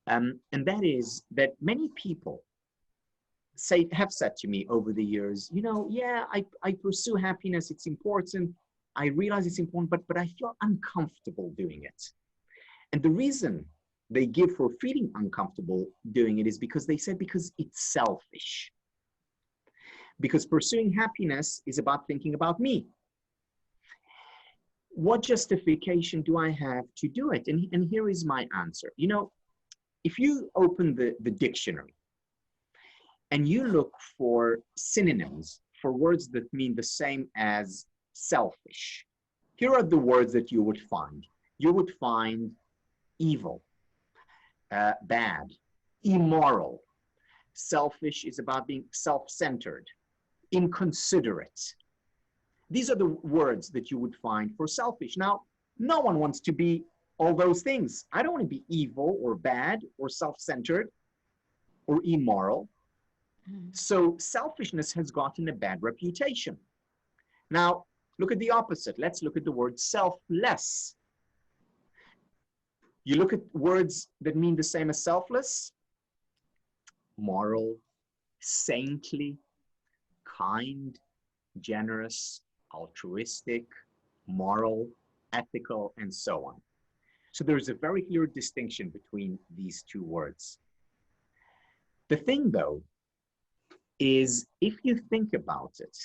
And that is that many people have said to me over the years, you know, yeah, I pursue happiness, it's important. I realize it's important, but I feel uncomfortable doing it. And the reason they give for feeling uncomfortable doing it is because they said because it's selfish. Because pursuing happiness is about thinking about me. What justification do I have to do it? And here is my answer. You know, if you open the dictionary and you look for synonyms for words that mean the same as selfish, here are the words that you would find. You would find evil, bad, immoral. Selfish is about being self-centered, inconsiderate. These are the words that you would find for selfish. Now, no one wants to be all those things. I don't want to be evil or bad or self-centered or immoral. So selfishness has gotten a bad reputation. Now, look at the opposite. Let's look at the word selfless. You look at words that mean the same as selfless: moral, saintly, kind, generous, altruistic, moral, ethical, and so on. So there's a very clear distinction between these two words. The thing, though, is if you think about it,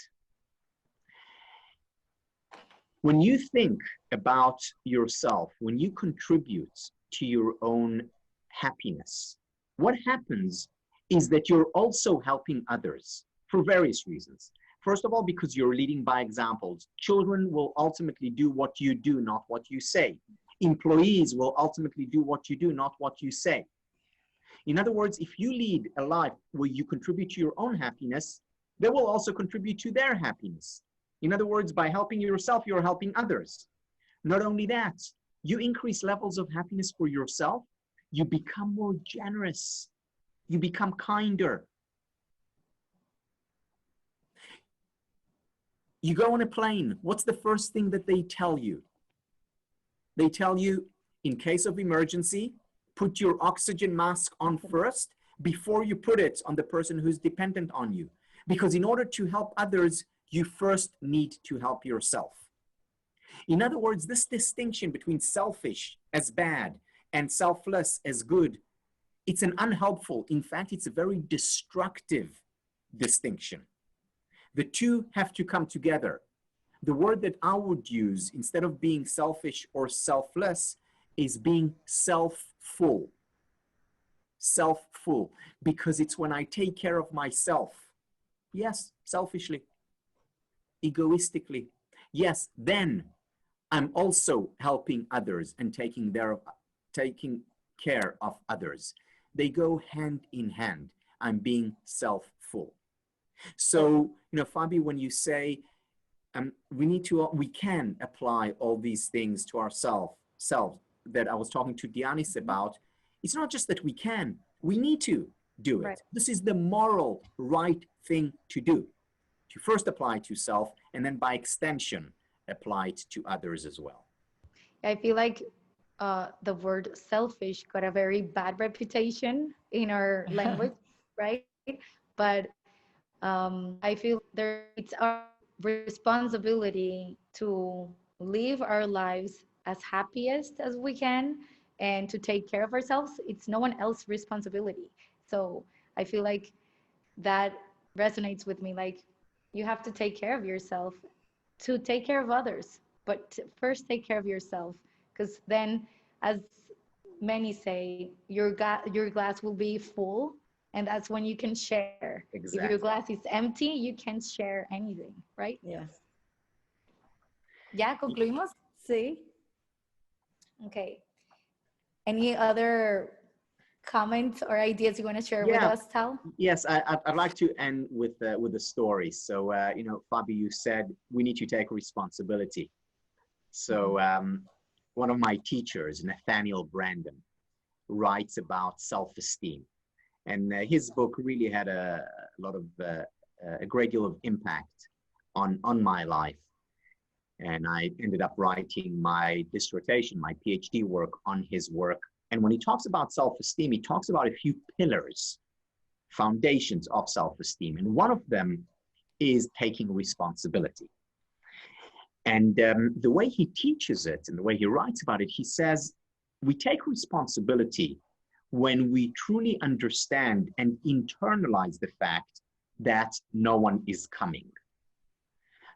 when you think about yourself, when you contribute to your own happiness, what happens is that you're also helping others for various reasons. First of all, because you're leading by examples. Children will ultimately do what you do, not what you say. Employees will ultimately do what you do, not what you say. In other words, if you lead a life where you contribute to your own happiness, they will also contribute to their happiness. In other words, by helping yourself, you're helping others. Not only that, you increase levels of happiness for yourself, you become more generous, you become kinder. You go on a plane, what's the first thing that they tell you? They tell you, in case of emergency, put your oxygen mask on first before you put it on the person who's dependent on you. Because in order to help others, you first need to help yourself. In other words, this distinction between selfish as bad and selfless as good, it's an unhelpful, in fact, it's a very destructive distinction. The two have to come together. The word that I would use instead of being selfish or selfless is being self-full. Self-full, because it's when I take care of myself, yes, selfishly, egoistically, yes, then I'm also helping others and taking care of others. They go hand in hand. I'm being self-full. So, you know, Fabi, when you say we can apply all these things to ourselves that I was talking to Dianis about, it's not just that we can, we need to do it. Right. This is the moral right thing to do, to first apply to self and then by extension, apply it to others as well. I feel like the word selfish got a very bad reputation in our language, right? But I feel it's our responsibility to live our lives as happiest as we can and to take care of ourselves, it's no one else's responsibility. So I feel like that resonates with me. Like, you have to take care of yourself to take care of others, but first take care of yourself, because then, as many say, your glass will be full, and that's when you can share. If your Exactly. glass is empty, you can't share anything, right? Yes. Ya concluimos. Sí. Okay. Any other comments or ideas you want to share with Yeah. us, Tal? Yes, I'd like to end with a story. So, Fabi, you said we need to take responsibility. So, one of my teachers, Nathaniel Brandon, writes about self-esteem, and his book really had a lot of a great deal of impact on my life. And I ended up writing my dissertation, my PhD work on his work. And when he talks about self-esteem, he talks about a few pillars, foundations of self-esteem. And one of them is taking responsibility. And the way he teaches it and the way he writes about it, he says, we take responsibility when we truly understand and internalize the fact that no one is coming,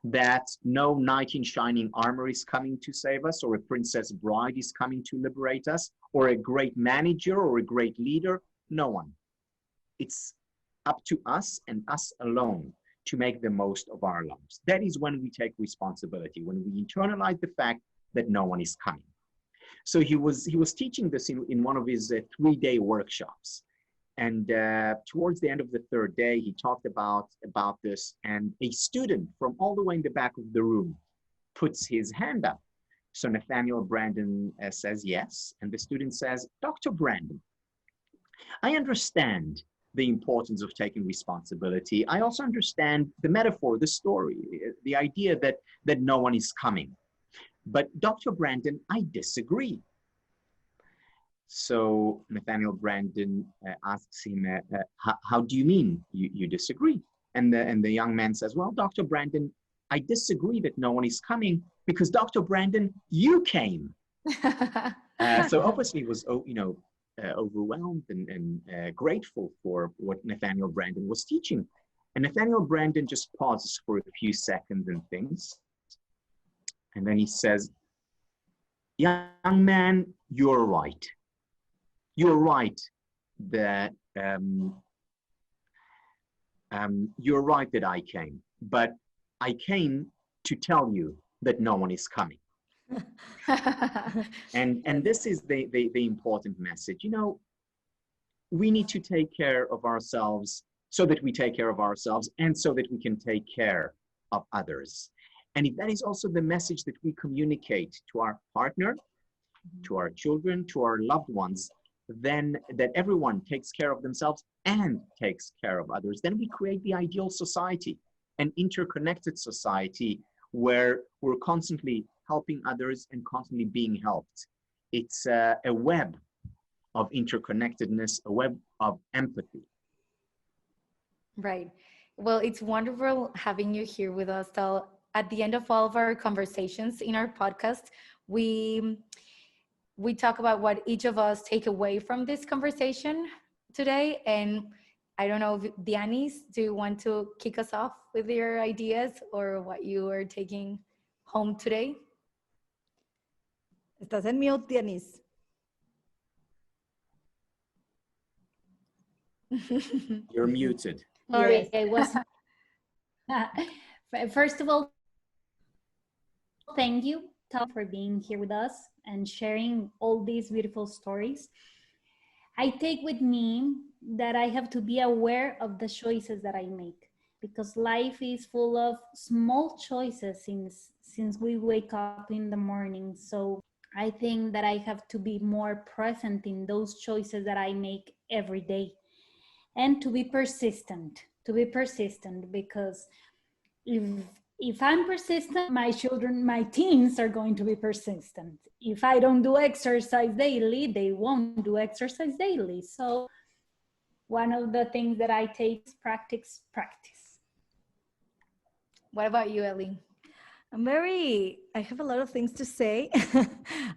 that no knight in shining armor is coming to save us, or a princess bride is coming to liberate us, or a great manager or a great leader. No one. It's up to us and us alone to make the most of our lives. That is when we take responsibility, when we internalize the fact that no one is coming. So he was teaching this in one of his 3-day workshops. And towards the end of the 3rd day, he talked about this, and a student from all the way in the back of the room puts his hand up. So Nathaniel Brandon says yes, and the student says, Dr. Brandon, I understand the importance of taking responsibility. I also understand the metaphor, the story, the idea that no one is coming. But Dr. Brandon, I disagree. So Nathaniel Brandon asks him, how do you mean you disagree? And the young man says, well, Dr. Brandon, I disagree that no one is coming because Dr. Brandon, you came. So obviously he was, overwhelmed and grateful for what Nathaniel Brandon was teaching. And Nathaniel Brandon just pauses for a few seconds and thinks. And then he says, young man, you're right. You're right that you're right that I came, but I came to tell you that no one is coming. And this is the important message. We need to take care of ourselves so that we take care of ourselves and so that we can take care of others. And if that is also the message that we communicate to our partner, to our children, to our loved ones, then that everyone takes care of themselves and takes care of others, then we create the ideal society, an interconnected society where we're constantly helping others and constantly being helped. It's a web of interconnectedness, a web of empathy. Right. Well, it's wonderful having you here with us, Tal. At the end of all of our conversations in our podcast, we talk about what each of us take away from this conversation today. And I don't know, Dianis, do you want to kick us off with your ideas or what you are taking home today? Estás en mute, Dianis. You're muted. Sorry, Yes. I was. First of all, thank you, Tal, for being here with us and sharing all these beautiful stories. I take with me that I have to be aware of the choices that I make, because life is full of small choices since we wake up in the morning. So I think that I have to be more present in those choices that I make every day, and to be persistent, because if I'm persistent, my children, my teens are going to be persistent. If I don't do exercise daily, they won't do exercise daily. So one of the things that I take is practice. What about you, Ellie? I have a lot of things to say.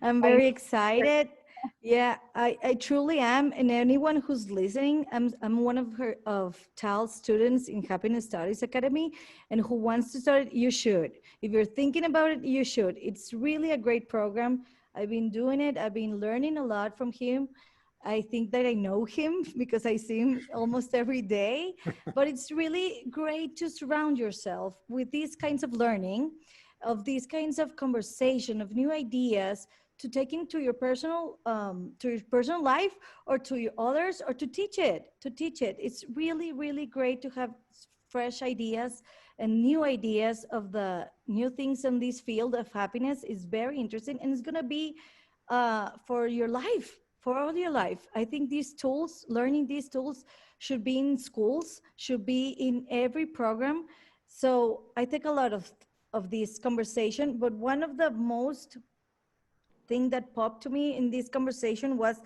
I'm I very excited. Yeah, I truly am. And anyone who's listening, I'm one of Tal's students in Happiness Studies Academy, and who wants to start it, you should. If you're thinking about it, you should. It's really a great program. I've been doing it. I've been learning a lot from him. I think that I know him because I see him almost every day. But it's really great to surround yourself with these kinds of learning, of these kinds of conversation, of new ideas to take into to your personal life, or to your others, or to teach it. To teach it, it's really, really great to have fresh ideas and new ideas of the new things in this field of happiness. Is very interesting, and it's gonna be for your life, for all your life. I think these tools, learning these tools, should be in schools, should be in every program. So I take a lot of this conversation, but one of the most thing that popped to me in this conversation was,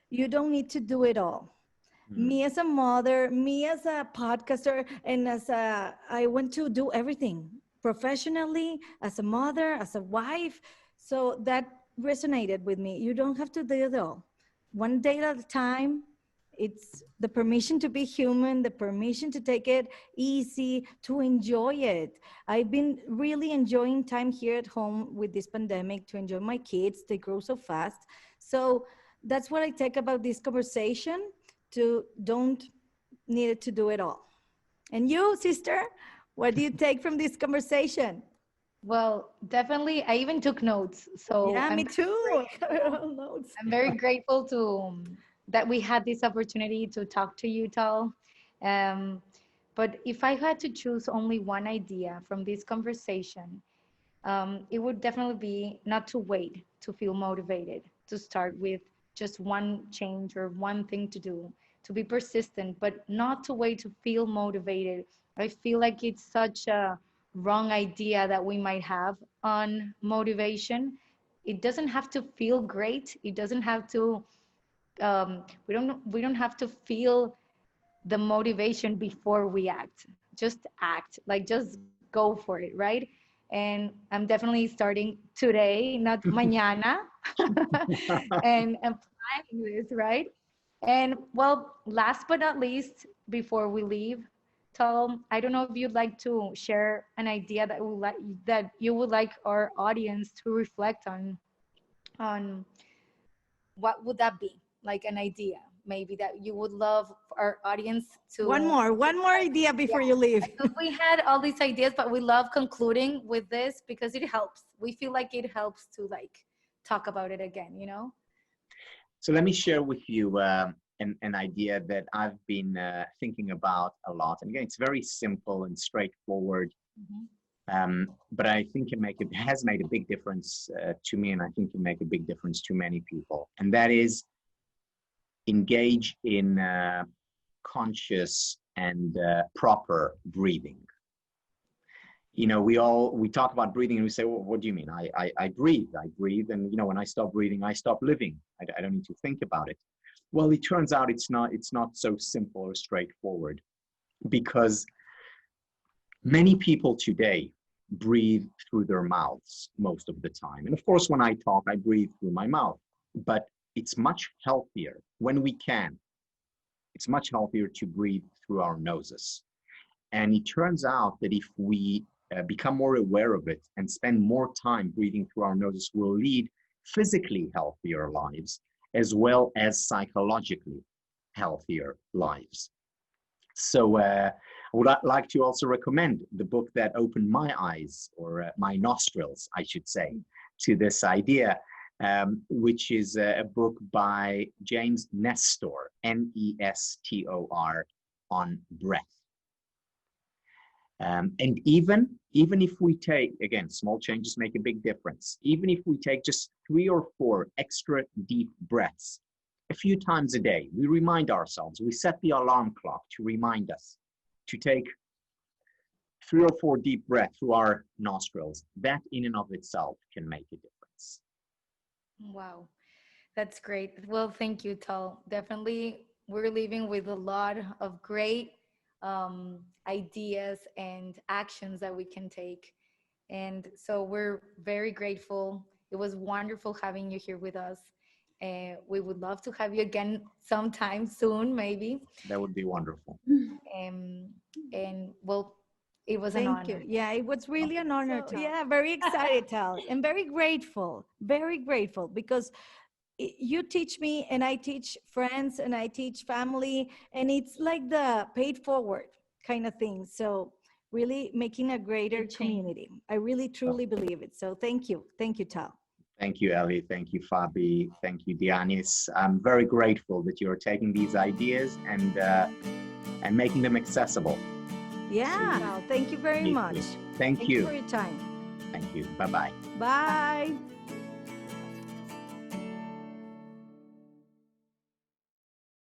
you don't need to do it all. Me as a mother, me as a podcaster, and I want to do everything professionally, as a mother, as a wife. So that resonated with me. You don't have to do it all. One day at a time. It's the permission to be human, the permission to take it easy, to enjoy it. I've been really enjoying time here at home with this pandemic, to enjoy my kids. They grow so fast. So that's what I take about this conversation, to don't need to do it all. And you, sister, what do you take from this conversation? Well, definitely. I even took notes. So Yeah, me too. Notes. I'm very grateful to that we had this opportunity to talk to you, Tal. Um, but if I had to choose only one idea from this conversation, it would definitely be not to wait to feel motivated, to start with just one change or one thing to do, to be persistent, but not to wait to feel motivated. I feel like it's such a wrong idea that we might have on motivation. It doesn't have to feel great. It doesn't have to. We don't have to feel the motivation before we act. Just act. Like just go for it, right? And I'm definitely starting today, not mañana, and applying this, right? And well, last but not least, before we leave, Tom, I don't know if you'd like to share an idea that you would like our audience to reflect on what would that be? Like an idea, maybe that you would love our audience to. One more idea before you leave. We had all these ideas, but we love concluding with this because it helps. We feel like it helps to like talk about it again, you know? So let me share with you an idea that I've been thinking about a lot. And again, it's very simple and straightforward. But I think it has made a big difference to me, and I think it make a big difference to many people. And that is engage in conscious and proper breathing. You know, we talk about breathing and we say, well, what do you mean? I breathe, and you know, when I stop breathing, I stop living. I don't need to think about it. Well, it turns out it's not so simple or straightforward, because many people today breathe through their mouths most of the time. And of course, when I talk, I breathe through my mouth, but it's much healthier when we can. It's much healthier to breathe through our noses. And it turns out that if we become more aware of it and spend more time breathing through our noses, we'll lead physically healthier lives as well as psychologically healthier lives. So I would like to also recommend the book that opened my eyes, or my nostrils, I should say, to this idea, which is a book by James Nestor, Nestor, on breath. And even if we take, again, small changes make a big difference. Even if we take just 3 or 4 extra deep breaths a few times a day, we remind ourselves, we set the alarm clock to remind us to take 3 or 4 deep breaths through our nostrils. That in and of itself can make a difference. Wow, that's great. Well, thank you, Tal. Definitely, we're leaving with a lot of great ideas and actions that we can take. And so we're very grateful. It was wonderful having you here with us. We would love to have you again sometime soon, maybe. That would be wonderful. And well, it was an Thank you. honor. Yeah, it was really an honor. So, Yeah, very excited, Tal, and very grateful because you teach me and I teach friends and I teach family, and it's like the paid forward kind of thing. So really making a greater Good change. community. I really truly believe it. So thank you, Tal. Thank you, Ellie. Thank you, Fabi. Thank you, Dianis. I'm very grateful that you're taking these ideas and making them accessible. Yeah, Tal, thank you very Me too. much. Thank Thank you. for your time. Thank you. Bye-bye. Bye.